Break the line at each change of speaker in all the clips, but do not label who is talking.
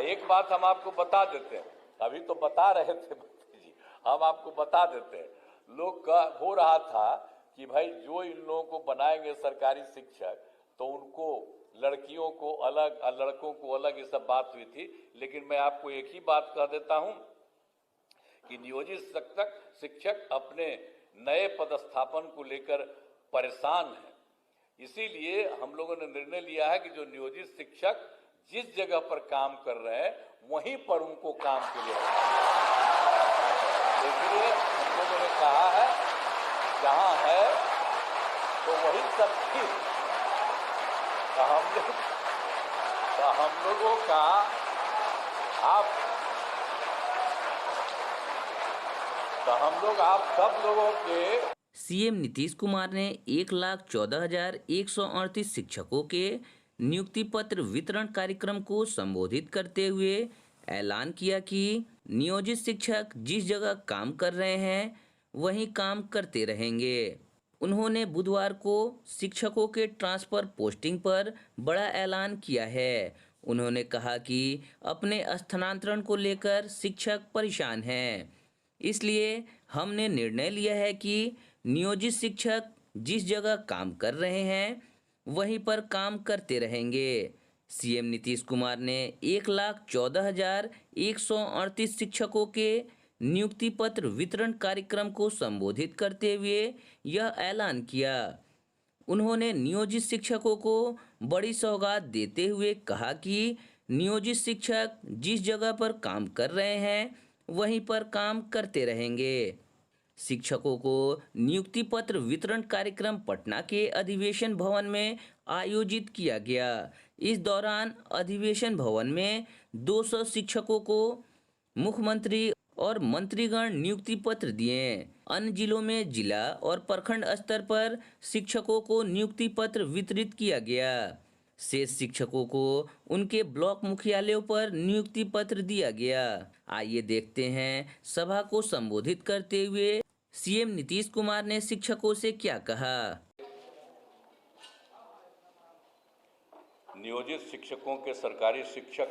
एक बात हम आपको बता देते हैं, अभी तो बता रहे थे जी, हम आपको बता देते हैं। लोग का हो रहा था कि भाई जो इन लोगों को बनाएंगे सरकारी शिक्षक तो उनको लड़कियों को अलग और लड़कों को अलग, ये सब बात हुई थी। लेकिन मैं आपको एक ही बात कह देता हूं कि नियोजित शिक्षक अपने नए पदस्थापन को लेकर परेशान है। इसीलिए हम लोगों ने निर्णय लिया है कि जो नियोजित शिक्षक जिस जगह पर काम कर रहे हैं वहीं पर उनको काम के लिए इसलिए हम लोगों ने कहा है जहां है तो वही सब ठीक। तो हम लोगों का आप सब लोगों के
सीएम नीतीश कुमार ने 1,14,138 शिक्षकों के नियुक्ति पत्र वितरण कार्यक्रम को संबोधित करते हुए ऐलान किया कि नियोजित शिक्षक जिस जगह काम कर रहे हैं वहीं काम करते रहेंगे। उन्होंने बुधवार को शिक्षकों के ट्रांसफर पोस्टिंग पर बड़ा ऐलान किया है। उन्होंने कहा कि अपने स्थानांतरण को लेकर शिक्षक परेशान हैं, इसलिए हमने निर्णय लिया है कि नियोजित शिक्षक जिस जगह काम कर रहे हैं वहीं पर काम करते रहेंगे। सीएम नीतीश कुमार ने 1,14,138 शिक्षकों के नियुक्ति पत्र वितरण कार्यक्रम को संबोधित करते हुए यह ऐलान किया। उन्होंने नियोजित शिक्षकों को बड़ी सौगात देते हुए कहा कि नियोजित शिक्षक जिस जगह पर काम कर रहे हैं वहीं पर काम करते रहेंगे। शिक्षकों को नियुक्ति पत्र वितरण कार्यक्रम पटना के अधिवेशन भवन में आयोजित किया गया। इस दौरान अधिवेशन भवन में 200 शिक्षकों को मुख्यमंत्री और मंत्रीगण नियुक्ति पत्र दिए। अन्य जिलों में जिला और प्रखंड स्तर पर शिक्षकों को नियुक्ति पत्र वितरित किया गया। शेष शिक्षकों को उनके ब्लॉक मुख्यालयों पर नियुक्ति पत्र दिया गया। आइए देखते हैं सभा को संबोधित करते हुए सीएम नीतीश कुमार ने शिक्षकों से क्या कहा।
नियोजित शिक्षकों के सरकारी शिक्षक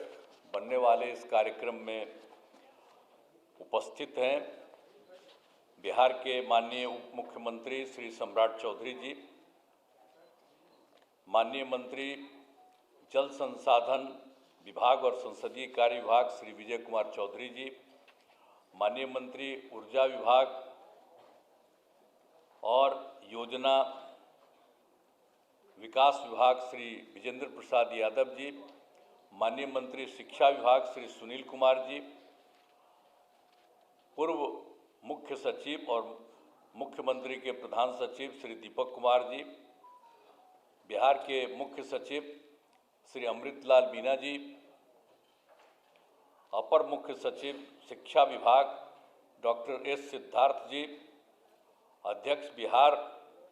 बनने वाले इस कार्यक्रम में उपस्थित हैं बिहार के माननीय उप मुख्यमंत्री श्री सम्राट चौधरी जी, माननीय मंत्री जल संसाधन विभाग और संसदीय कार्य विभाग श्री विजय कुमार चौधरी जी, माननीय मंत्री ऊर्जा विभाग और योजना विकास विभाग श्री विजेंद्र प्रसाद यादव जी, माननीय मंत्री शिक्षा विभाग श्री सुनील कुमार जी, पूर्व मुख्य सचिव और मुख्यमंत्री के प्रधान सचिव श्री दीपक कुमार जी, बिहार के मुख्य सचिव श्री अमृतलाल मीना जी, अपर मुख्य सचिव शिक्षा विभाग डॉक्टर एस सिद्धार्थ जी, अध्यक्ष बिहार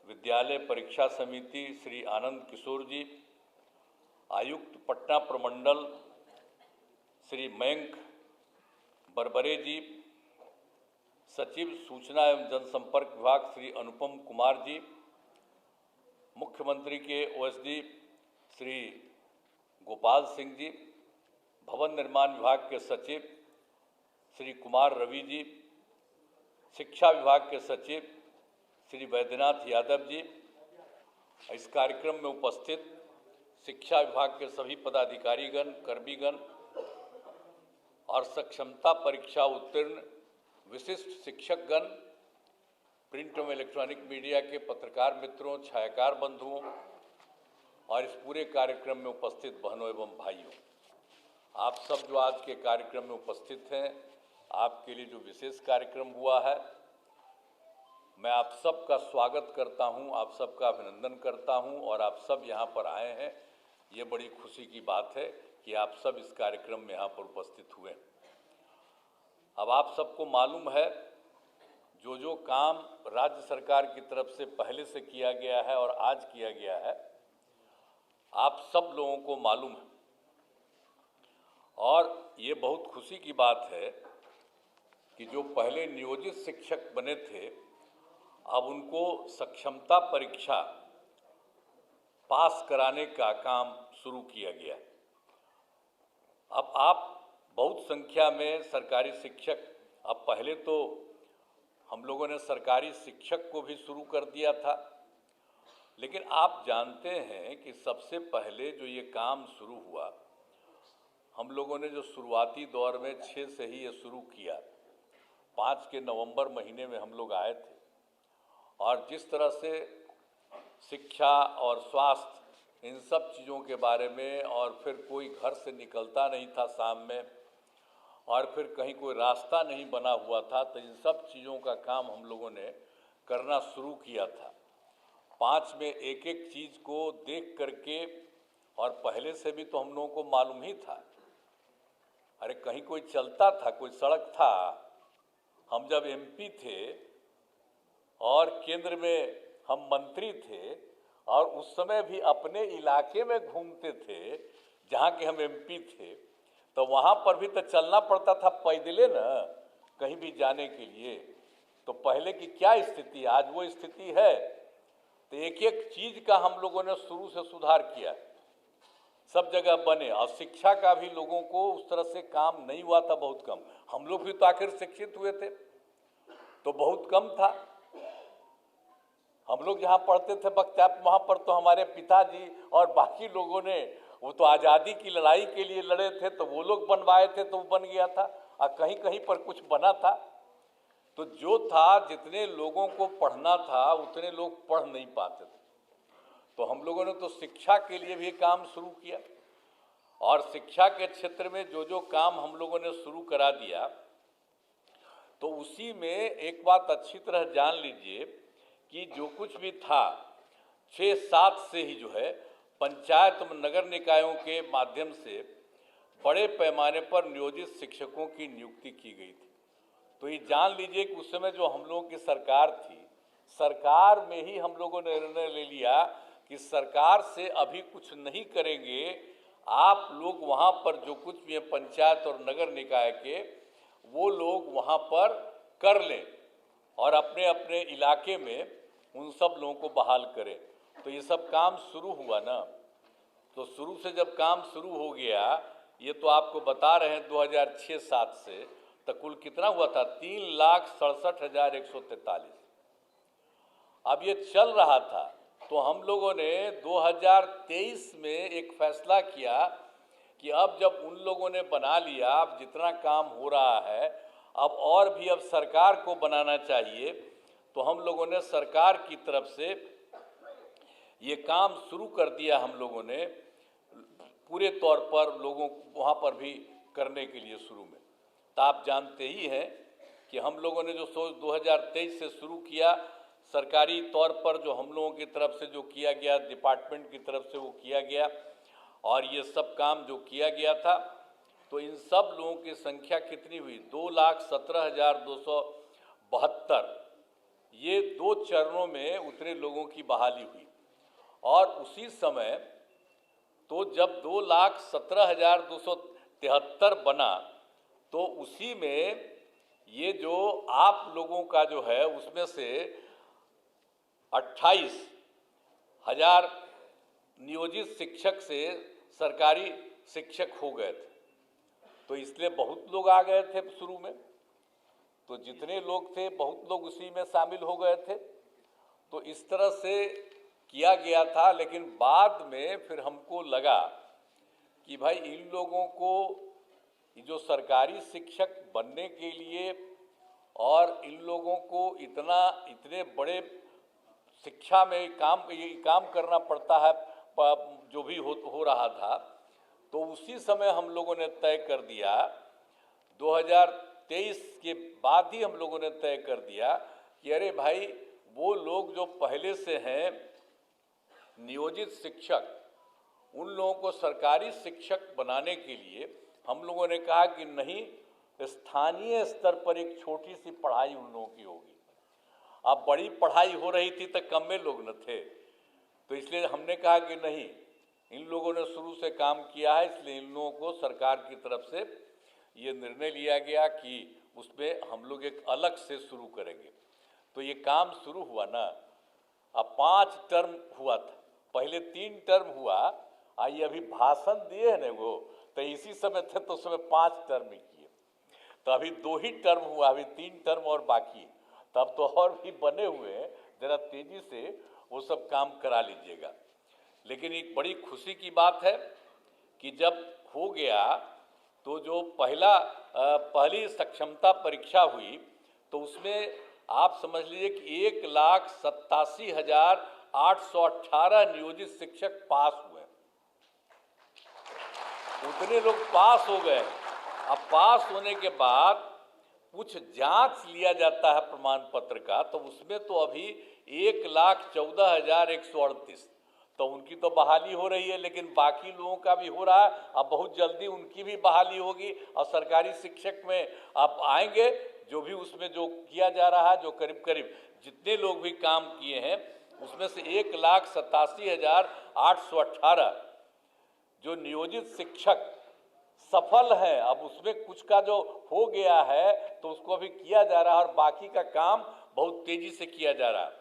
विद्यालय परीक्षा समिति श्री आनंद किशोर जी, आयुक्त पटना प्रमंडल श्री मयंक बरबरे जी, सचिव सूचना एवं जनसंपर्क विभाग श्री अनुपम कुमार जी, मुख्यमंत्री के ओएसडी श्री गोपाल सिंह जी, भवन निर्माण विभाग के सचिव श्री कुमार रवि जी, शिक्षा विभाग के सचिव श्री वैद्यनाथ यादव जी, इस कार्यक्रम में उपस्थित शिक्षा विभाग के सभी पदाधिकारीगण, कर्मीगण और सक्षमता परीक्षा उत्तीर्ण विशिष्ट शिक्षकगण, प्रिंट एवं इलेक्ट्रॉनिक मीडिया के पत्रकार मित्रों, छायाकार बंधुओं और इस पूरे कार्यक्रम में उपस्थित बहनों एवं भाइयों, आप सब जो आज के कार्यक्रम में उपस्थित हैं, आपके लिए जो विशेष कार्यक्रम हुआ है, मैं आप सबका स्वागत करता हूं, आप सबका अभिनंदन करता हूं और आप सब यहां पर आए हैं। ये बड़ी खुशी की बात है कि आप सब इस कार्यक्रम में यहां पर उपस्थित हुए। अब आप सबको मालूम है जो काम राज्य सरकार की तरफ से पहले से किया गया है और आज किया गया है, आप सब लोगों को मालूम है और ये बहुत खुशी की बात है कि जो पहले नियोजित शिक्षक बने थे, अब उनको सक्षमता परीक्षा पास कराने का काम शुरू किया गया। अब आप बहुत संख्या में सरकारी शिक्षक, अब पहले तो हम लोगों ने सरकारी शिक्षक को भी शुरू कर दिया था, लेकिन आप जानते हैं कि सबसे पहले जो ये काम शुरू हुआ, हम लोगों ने जो शुरुआती दौर में 6 से ही ये शुरू किया, 5 के नवंबर महीने में हम लोग आए थे, और जिस तरह से शिक्षा और स्वास्थ्य इन सब चीज़ों के बारे में, और फिर कोई घर से निकलता नहीं था शाम में, और फिर कहीं कोई रास्ता नहीं बना हुआ था, तो इन सब चीज़ों का काम हम लोगों ने करना शुरू किया था। 5 में एक एक चीज़ को देख करके, और पहले से भी तो हम लोगों को मालूम ही था, अरे कहीं कोई चलता था, कोई सड़क था, हम जब एमपी थे और केंद्र में हम मंत्री थे, और उस समय भी अपने इलाके में घूमते थे जहाँ के हम एमपी थे, तो वहाँ पर भी तो चलना पड़ता था पैदले न, कहीं भी जाने के लिए। तो पहले की क्या स्थिति, आज वो स्थिति है। तो एक एक चीज़ का हम लोगों ने शुरू से सुधार किया, सब जगह बने, और शिक्षा का भी लोगों को उस तरह से काम नहीं हुआ था, बहुत कम। हम लोग भी तो आखिर शिक्षित हुए थे, तो बहुत कम था। हम लोग जहाँ पढ़ते थे बख्तियार, वहाँ पर तो हमारे पिताजी और बाकी लोगों ने, वो तो आज़ादी की लड़ाई के लिए लड़े थे, तो वो लोग बनवाए थे, तो वो बन गया था, और कहीं कहीं पर कुछ बना था। तो जो था, जितने लोगों को पढ़ना था उतने लोग पढ़ नहीं पाते थे, तो हम लोगों ने तो शिक्षा के लिए भी काम शुरू किया, और शिक्षा के क्षेत्र में जो जो काम हम लोगों ने शुरू करा दिया, तो उसी में एक बात अच्छी तरह जान लीजिए कि जो कुछ भी था 6-7 से ही जो है पंचायत नगर निकायों के माध्यम से बड़े पैमाने पर नियोजित शिक्षकों की नियुक्ति की गई थी। तो ये जान लीजिए कि उस समय जो हम लोगों की सरकार थी, सरकार में ही हम लोगों ने निर्णय ले लिया कि सरकार से अभी कुछ नहीं करेंगे, आप लोग वहाँ पर जो कुछ भी है पंचायत और नगर निकाय के, वो लोग वहाँ पर कर लें और अपने अपने इलाके में उन सब लोगों को बहाल करें। तो ये सब काम शुरू हुआ ना, तो शुरू से जब काम शुरू हो गया, ये तो आपको बता रहे हैं 2006-7 से, तो कुल कितना हुआ था, 3,67,143। अब ये चल रहा था, तो हम लोगों ने 2023 में एक फैसला किया कि अब जब उन लोगों ने बना लिया, अब जितना काम हो रहा है, अब और भी अब सरकार को बनाना चाहिए, तो हम लोगों ने सरकार की तरफ से ये काम शुरू कर दिया। हम लोगों ने पूरे तौर पर लोगों को वहाँ पर भी करने के लिए शुरू में, तो आप जानते ही हैं कि हम लोगों ने जो 2023 से शुरू किया, सरकारी तौर पर जो हम लोगों की तरफ से जो किया गया, डिपार्टमेंट की तरफ से वो किया गया, और ये सब काम जो किया गया था, तो इन सब लोगों की संख्या कितनी हुई, 2,17,272। ये 2 चरणों में उतने लोगों की बहाली हुई, और उसी समय तो जब 2,17,273 बना, तो उसी में ये जो आप लोगों का जो है, उसमें से 28,000 नियोजित शिक्षक से सरकारी शिक्षक हो गए थे। तो इसलिए बहुत लोग आ गए थे शुरू में, तो जितने लोग थे बहुत लोग उसी में शामिल हो गए थे। तो इस तरह से किया गया था, लेकिन बाद में फिर हमको लगा कि भाई इन लोगों को जो सरकारी शिक्षक बनने के लिए, और इन लोगों को इतने बड़े शिक्षा में ये काम करना पड़ता है, जो भी हो रहा था, तो उसी समय हम लोगों ने तय कर दिया, 2023 के बाद ही हम लोगों ने तय कर दिया कि अरे भाई, वो लोग जो पहले से हैं नियोजित शिक्षक, उन लोगों को सरकारी शिक्षक बनाने के लिए हम लोगों ने कहा कि नहीं, स्थानीय स्तर पर एक छोटी सी पढ़ाई उन लोगों की होगी। अब बड़ी पढ़ाई हो रही थी तो कम में लोग न थे, तो इसलिए हमने कहा कि नहीं, इन लोगों ने शुरू से काम किया है, इसलिए इन लोगों को सरकार की तरफ से ये निर्णय लिया गया कि उसमें हम लोग एक अलग से शुरू करेंगे। तो ये काम शुरू हुआ ना, अब 5 टर्म हुआ था, पहले 3 टर्म हुआ, ये अभी भाषण दिए हैं ना वो, तो तो इसी समय थे तो उसमें 5 टर्म ही किए, तो अभी 2 ही टर्म हुआ, अभी 3 टर्म और बाकी है, तब तो और भी बने हुए हैं, जरा तेजी से वो सब काम करा लीजिएगा। लेकिन एक बड़ी खुशी की बात है कि जब हो गया तो जो पहली सक्षमता परीक्षा हुई तो उसमें आप समझ लीजिए कि 1,87,818 नियोजित शिक्षक पास हुए, उतने लोग पास हो गए। अब पास होने के बाद कुछ जांच लिया जाता है प्रमाण पत्र का, तो उसमें तो अभी 1,14,138, तो उनकी तो बहाली हो रही है, लेकिन बाकी लोगों का भी हो रहा है। अब बहुत जल्दी उनकी भी बहाली होगी और सरकारी शिक्षक में आप आएंगे, जो भी उसमें जो किया जा रहा है, जो करीब करीब जितने लोग भी काम किए हैं उसमें से 1,87,818 जो नियोजित शिक्षक सफल है। अब उसमें कुछ का जो हो गया है तो उसको अभी किया जा रहा है और बाकी का काम बहुत तेजी से किया जा रहा है।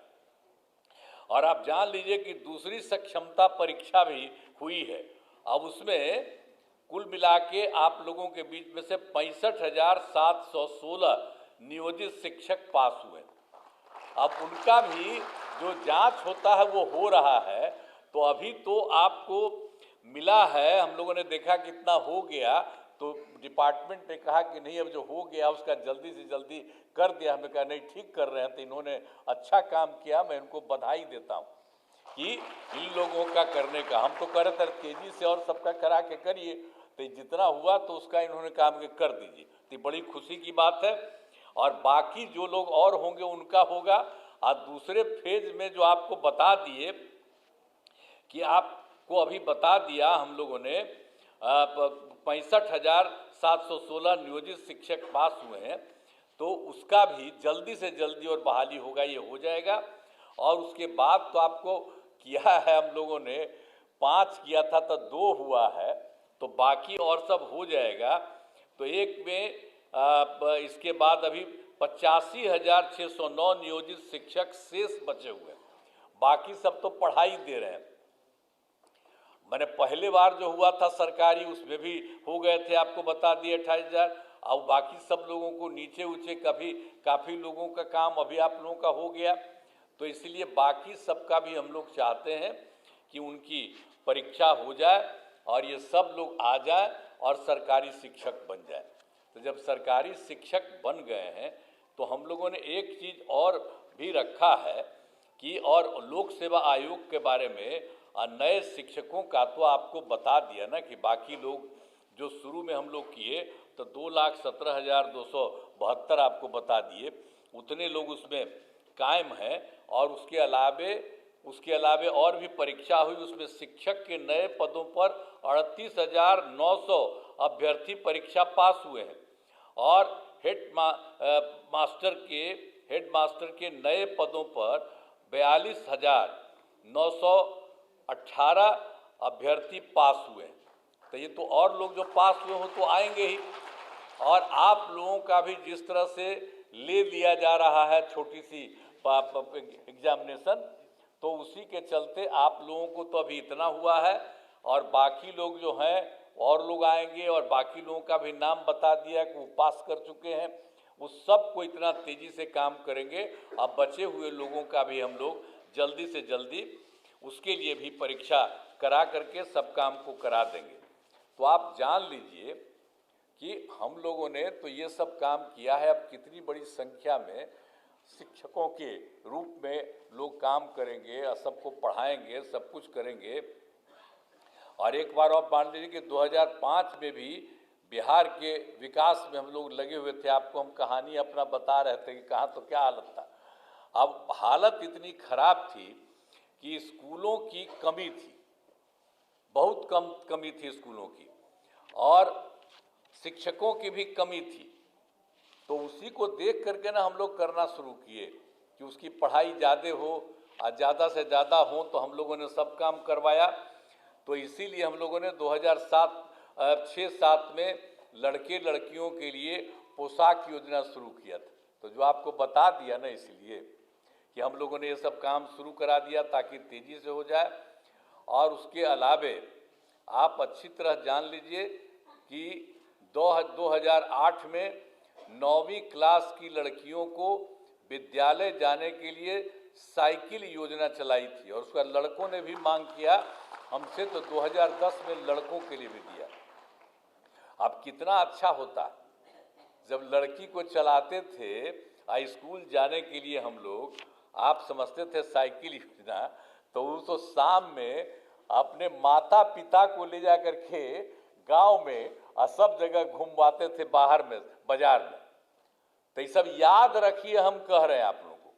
और आप जान लीजिए कि दूसरी सक्षमता परीक्षा भी हुई है। अब उसमें कुल मिला के आप लोगों के बीच में से 65,716 नियोजित शिक्षक पास हुए। अब उनका भी जो जांच होता है वो हो रहा है, तो अभी तो आपको मिला है, हम लोगों ने देखा कितना हो गया, तो डिपार्टमेंट ने कहा कि नहीं अब जो हो गया उसका जल्दी से जल्दी कर दिया। हमें कहा नहीं ठीक कर रहे हैं, तो इन्होंने अच्छा काम किया, मैं इनको बधाई देता हूँ कि इन लोगों का करने का। हम तो कह रहे थे तेजी से और सबका करा के करिए, तो जितना हुआ तो उसका इन्होंने काम के कर दीजिए, तो बड़ी खुशी की बात है। और बाकी जो लोग और होंगे उनका होगा। और दूसरे फेज में जो आपको बता दिए कि आपको अभी बता दिया हम लोगों ने 65,716 नियोजित शिक्षक पास हुए हैं, तो उसका भी जल्दी से जल्दी और बहाली होगा, ये हो जाएगा। और उसके बाद तो आपको किया है हम लोगों ने 5 किया था तो 2 हुआ है, तो बाकी और सब हो जाएगा। तो एक में इसके बाद अभी 85,609 नियोजित शिक्षक शेष बचे हुए हैं, बाकी सब तो पढ़ाई दे रहे हैं। मैंने पहले बार जो हुआ था सरकारी उसमें भी हो गए थे, आपको बता दिए 28,000। और बाकी सब लोगों को नीचे ऊंचे काफ़ी लोगों का काम अभी आप लोगों का हो गया, तो इसलिए बाकी सबका भी हम लोग चाहते हैं कि उनकी परीक्षा हो जाए और ये सब लोग आ जाए और सरकारी शिक्षक बन जाए। तो जब सरकारी शिक्षक बन गए हैं तो हम लोगों ने एक चीज़ और भी रखा है कि और लोक सेवा आयोग के बारे में नए शिक्षकों का तो आपको बता दिया ना कि बाकी लोग जो शुरू में हम लोग किए तो 2,17,272 आपको बता दिए, उतने लोग उसमें कायम हैं। और उसके अलावे और भी परीक्षा हुई, उसमें शिक्षक के नए पदों पर 38,900 अभ्यर्थी परीक्षा पास हुए हैं। और हेड मास्टर के नए पदों पर 42,918 अभ्यर्थी पास हुए हैं। तो ये तो और लोग जो पास हुए हो तो आएंगे ही। और आप लोगों का भी जिस तरह से ले लिया जा रहा है छोटी सी एग्जामिनेशन, तो उसी के चलते आप लोगों को तो अभी इतना हुआ है और बाकी लोग जो हैं और लोग आएंगे और बाकी लोगों का भी नाम बता दिया कि वो पास कर चुके हैं, उस सब को इतना तेज़ी से काम करेंगे। अब बचे हुए लोगों का भी हम लोग जल्दी से जल्दी उसके लिए भी परीक्षा करा करके सब काम को करा देंगे। तो आप जान लीजिए कि हम लोगों ने तो ये सब काम किया है। अब कितनी बड़ी संख्या में शिक्षकों के रूप में लोग काम करेंगे और सबको पढ़ाएंगे, सब कुछ करेंगे। और एक बार आप मान लीजिए कि 2005 में भी बिहार के विकास में हम लोग लगे हुए थे, आपको हम कहानी अपना बता रहे थे कि कहाँ तो क्या हालत था। अब हालत इतनी खराब थी कि स्कूलों की कमी थी, बहुत कमी थी स्कूलों की, और शिक्षकों की भी कमी थी। तो उसी को देख करके ना हम लोग करना शुरू किए कि उसकी पढ़ाई ज़्यादा हो और ज़्यादा से ज़्यादा हो, तो हम लोगों ने सब काम करवाया। तो इसीलिए हम लोगों ने 2006-7 में लड़के लड़कियों के लिए पोशाक योजना शुरू किया था। तो जो आपको बता दिया ना, इसलिए कि हम लोगों ने ये सब काम शुरू करा दिया ताकि तेज़ी से हो जाए। और उसके अलावे आप अच्छी तरह जान लीजिए कि 2008 में 9वीं क्लास की लड़कियों को विद्यालय जाने के लिए साइकिल योजना चलाई थी, और उसका लड़कों ने भी मांग किया हमसे, तो 2010 में लड़कों के लिए भी दिया। अब कितना अच्छा होता जब लड़की को चलाते थे स्कूल जाने के लिए हम लोग, आप समझते थे साइकिल योजना, तो वो तो शाम में अपने माता पिता को ले जा करके गांव में और सब जगह घुमवाते थे, बाहर में बाजार में। तो ये सब याद रखिए, हम कह रहे हैं आप लोगों को,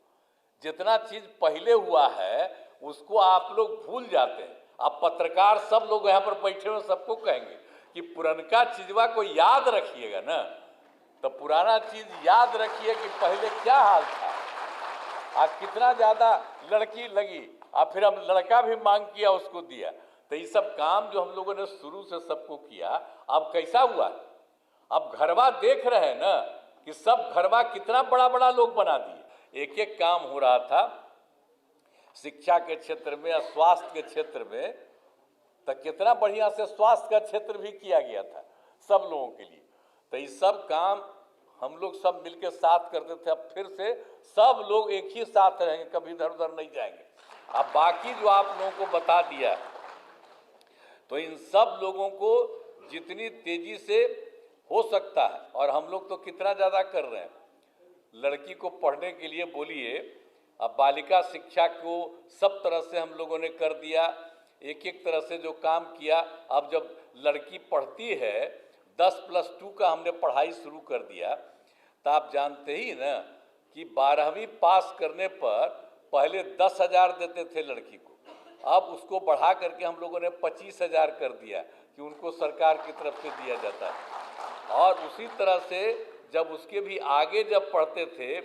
जितना चीज पहले हुआ है उसको आप लोग भूल जाते हैं। आप पत्रकार सब लोग यहाँ पर बैठे हुए सबको कहेंगे कि पुरनका चीजवा को याद रखिएगा ना, तो पुराना चीज याद रखिए कि पहले क्या हाल था, कितना ज्यादा लड़की लगी, फिर हम लड़का भी मांग किया, उसको दिया। तो ये सब काम जो हम लोगों ने शुरू से सबको किया, अब कैसा हुआ, अब घरवा देख रहे हैं ना कि सब घरवा कितना बड़ा बड़ा लोग बना दिए। एक एक काम हो रहा था शिक्षा के क्षेत्र में, स्वास्थ्य के क्षेत्र में, तो कितना बढ़िया से स्वास्थ्य का क्षेत्र भी किया गया था सब लोगों के लिए। तो ये सब काम हम लोग सब मिलकर साथ करते थे। अब फिर से सब लोग एक ही साथ रहेंगे, कभी इधर उधर नहीं जाएंगे। अब बाकी जो आप लोगों को बता दिया, तो इन सब लोगों को जितनी तेजी से हो सकता है, और हम लोग तो कितना ज़्यादा कर रहे हैं, लड़की को पढ़ने के लिए बोलिए, अब बालिका शिक्षा को सब तरह से हम लोगों ने कर दिया, एक एक तरह से जो काम किया। अब जब लड़की पढ़ती है 10+2 का हमने पढ़ाई शुरू कर दिया, तो आप जानते ही ना कि 12वीं पास करने पर पहले 10,000 देते थे लड़की को, अब उसको बढ़ा करके हम लोगों ने 25,000 कर दिया कि उनको सरकार की तरफ से दिया जाता है। और उसी तरह से जब उसके भी आगे जब पढ़ते थे,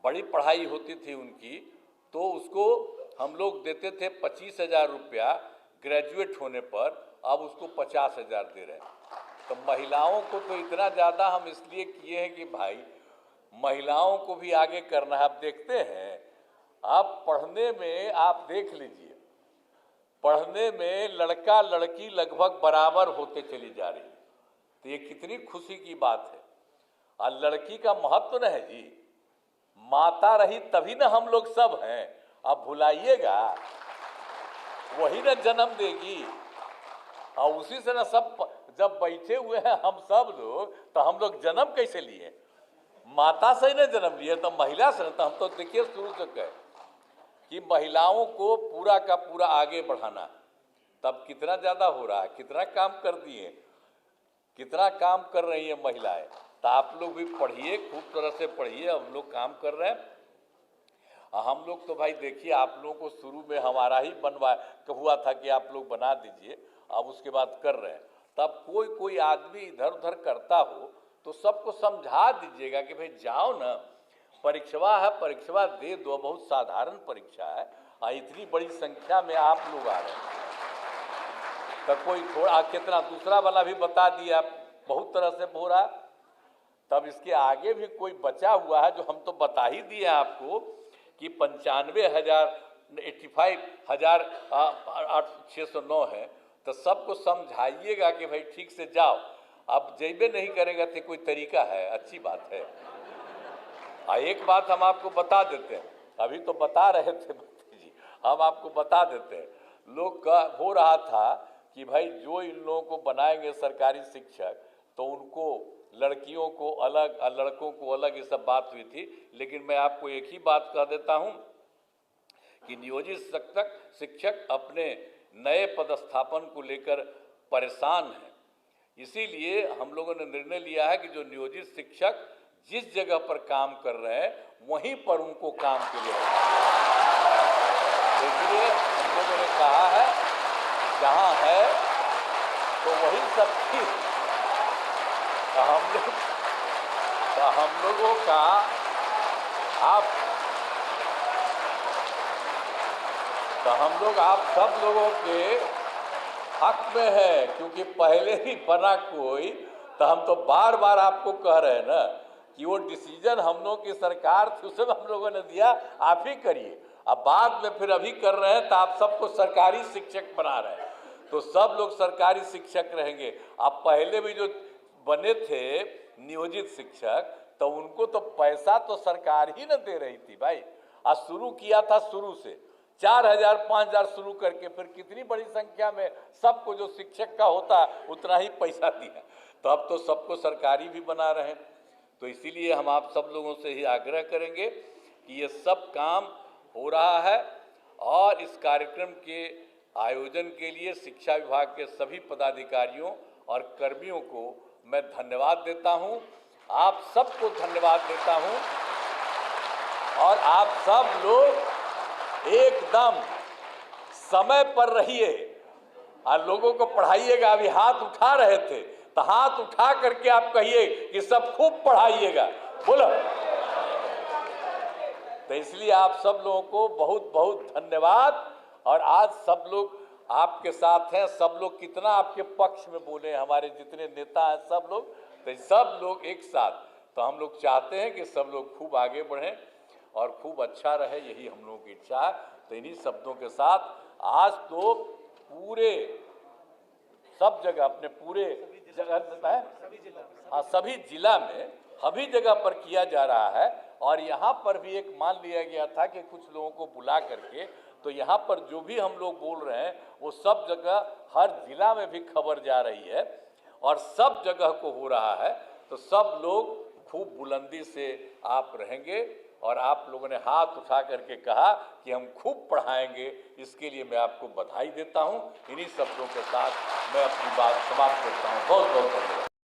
बड़ी पढ़ाई होती थी उनकी, तो उसको हम लोग देते थे 25,000 रुपया ग्रेजुएट होने पर, अब उसको 50,000 दे रहे हैं। तो महिलाओं को तो इतना ज़्यादा हम इसलिए किए हैं कि भाई महिलाओं को भी आगे करना है। आप देखते हैं, आप पढ़ने में आप देख लीजिए, पढ़ने में लड़का लड़की लगभग बराबर होते चली जा रही है, तो ये कितनी खुशी की बात है। और लड़की का महत्व न है जी, माता रही तभी ना हम लोग सब हैं, आप भुलाइएगा, वही ना जन्म देगी, और उसी से ना सब जब बैठे हुए हैं हम सब लोग, तो हम लोग जन्म कैसे लिए, माता से ही ना जन्म लिए, तो महिला से। तो हम तो देखिए शुरू से कहे कि महिलाओं को पूरा का पूरा आगे बढ़ाना, तब कितना ज़्यादा हो रहा है, कितना काम कर दिए, कितना काम कर रही है महिलाएं। तो आप लोग भी पढ़िए, खूब तरह से पढ़िए, हम लोग काम कर रहे हैं। हम लोग तो भाई देखिए, आप लोगों को शुरू में हमारा ही हुआ था कि आप लोग बना दीजिए, अब उसके बाद कर रहे हैं। तब कोई आदमी इधर उधर करता हो तो सबको समझा दीजिएगा कि भाई जाओ ना, परीक्षा है, परीक्षा दे दो, बहुत साधारण परीक्षा है, और इतनी बड़ी संख्या में आप लोग आ रहे हैं। तो कोई थोड़ा कितना दूसरा वाला भी बता दिया, बहुत तरह से हो रहा। तब इसके आगे भी कोई बचा हुआ है जो हम तो बता ही दिए आपको कि 95,085,609 है। तो सबको समझाइएगा कि भाई ठीक से जाओ। अब जैबे नहीं करेगा तो कोई तरीका है, अच्छी बात है। एक बात हम आपको बता देते हैं, अभी तो बता रहे थे जी, हम आपको बता देते हैं। लोग का हो रहा था कि भाई जो इन लोगों को बनाएंगे सरकारी शिक्षक, तो उनको लड़कियों को अलग और लड़कों को अलग, ये सब बात हुई थी। लेकिन मैं आपको एक ही बात कह देता हूं कि नियोजित शिक्षक अपने नए पदस्थापन को लेकर परेशान हैं। इसीलिए हम लोगों ने निर्णय लिया है कि जो नियोजित शिक्षक जिस जगह पर काम कर रहे हैं वहीं पर उनको काम के लिए इसलिए हम लोगों ने कहा है जहां है तो वही सब चीज। हम लोगों का हम लोग आप सब लोगों के हक में है, क्योंकि पहले ही बना कोई, तो हम तो बार बार आपको कह रहे हैं ना कि वो डिसीजन हम लोगों की सरकार थी, उसे हम लोगों ने दिया, आप ही करिए। अब बाद में फिर अभी कर रहे हैं तो आप सबको सरकारी शिक्षक बना रहे हैं, तो सब लोग सरकारी शिक्षक रहेंगे। अब पहले भी जो बने थे नियोजित शिक्षक, तो उनको तो पैसा तो सरकार ही न दे रही थी भाई। आज शुरू किया था, शुरू से 4,000 5,000 शुरू करके फिर कितनी बड़ी संख्या में सबको जो शिक्षक का होता उतना ही पैसा दिया। तो अब तो सबको सरकारी भी बना रहे हैं। तो इसीलिए हम आप सब लोगों से ही आग्रह करेंगे कि ये सब काम हो रहा है, और इस कार्यक्रम के आयोजन के लिए शिक्षा विभाग के सभी पदाधिकारियों और कर्मियों को मैं धन्यवाद देता हूं। आप सबको धन्यवाद देता हूं, और आप सब लोग एकदम समय पर रहिए और लोगों को पढ़ाइएगा। अभी हाथ उठा रहे थे, तो हाथ उठा करके आप कहिए कि सब खूब पढ़ाइएगा, बोलो। तो इसलिए आप सब लोगों को बहुत बहुत धन्यवाद। और आज सब लोग आपके साथ हैं, सब लोग कितना आपके पक्ष में बोले, हमारे जितने नेता हैं सब लोग, तो सब लोग एक साथ। तो हम लोग चाहते हैं कि सब लोग खूब आगे बढ़ें और खूब अच्छा रहे, यही हम लोगों की इच्छा है। तो इन्हीं शब्दों के साथ आज तो पूरे सब जगह, अपने पूरे जगह है, हाँ सभी जिला में सभी जगह पर किया जा रहा है। और यहाँ पर भी एक मान लिया गया था कि कुछ लोगों को बुला करके, तो यहाँ पर जो भी हम लोग बोल रहे हैं वो सब जगह हर जिला में भी खबर जा रही है और सब जगह को हो रहा है। तो सब लोग खूब बुलंदी से आप रहेंगे, और आप लोगों ने हाथ उठा करके कहा कि हम खूब पढ़ाएंगे, इसके लिए मैं आपको बधाई देता हूं। इन्हीं शब्दों के साथ मैं अपनी बात समाप्त करता हूं। बहुत बहुत धन्यवाद।